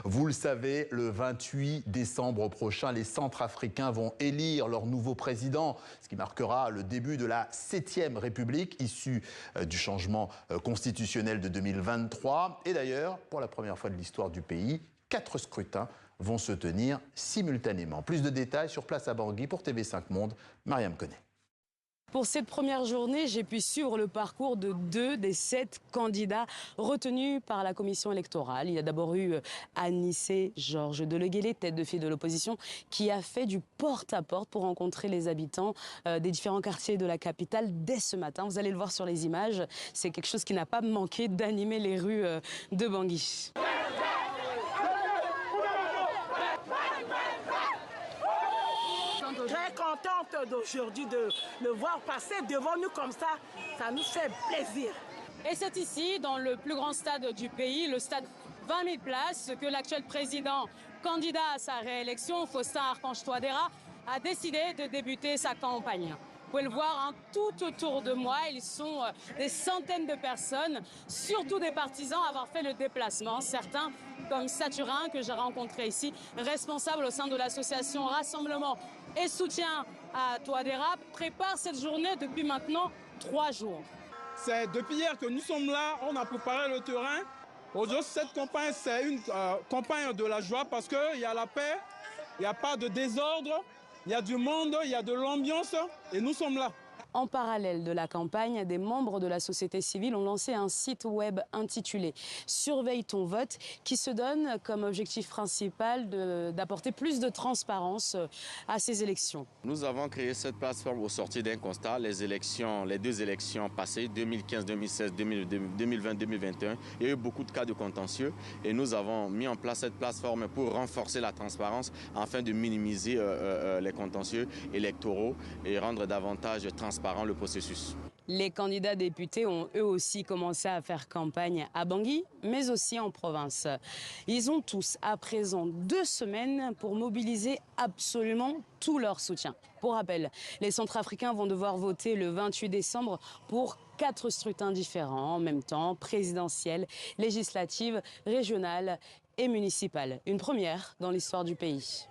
Vous le savez, le 28 décembre prochain, les Centrafricains vont élire leur nouveau président, ce qui marquera le début de la 7e République, issue du changement constitutionnel de 2023. Et d'ailleurs, pour la première fois de l'histoire du pays, 4 scrutins vont se tenir simultanément. Plus de détails sur place à Bangui pour TV5 Monde, Mariam Koné. Pour cette première journée, j'ai pu suivre le parcours de 2 des 7 candidats retenus par la commission électorale. Il y a d'abord eu Anissé Georges Deleguélé, tête de file de l'opposition, qui a fait du porte-à-porte pour rencontrer les habitants des différents quartiers de la capitale dès ce matin. Vous allez le voir sur les images, c'est quelque chose qui n'a pas manqué d'animer les rues de Bangui. Très contente d'aujourd'hui de le voir passer devant nous comme ça nous fait plaisir. Et c'est ici, dans le plus grand stade du pays, le stade 20 000 places, que l'actuel président, candidat à sa réélection, Faustin Archange Touadéra, a décidé de débuter sa campagne. Vous pouvez le voir tout autour de moi, ils sont des centaines de personnes, surtout des partisans, à avoir fait le déplacement. Certains, comme Saturin, que j'ai rencontré ici, responsable au sein de l'association Rassemblement et Soutien à Touadéra, prépare cette journée depuis maintenant 3 jours. C'est depuis hier que nous sommes là, on a préparé le terrain. Aujourd'hui, cette campagne, c'est une campagne de la joie parce qu'il y a la paix, il n'y a pas de désordre. Il y a du monde, il y a de l'ambiance et nous sommes là. En parallèle de la campagne, des membres de la société civile ont lancé un site web intitulé « Surveille ton vote » qui se donne comme objectif principal d'apporter plus de transparence à ces élections. Nous avons créé cette plateforme au sortir d'un constat, les deux élections passées, 2015, 2016, 2020, 2021, il y a eu beaucoup de cas de contentieux et nous avons mis en place cette plateforme pour renforcer la transparence afin de minimiser les contentieux électoraux et rendre davantage transparent le processus. Les candidats députés ont eux aussi commencé à faire campagne à Bangui, mais aussi en province. Ils ont tous à présent 2 semaines pour mobiliser absolument tout leur soutien. Pour rappel, les Centrafricains vont devoir voter le 28 décembre pour 4 scrutins différents en même temps, présidentielles, législatives, régionales et municipales. Une première dans l'histoire du pays.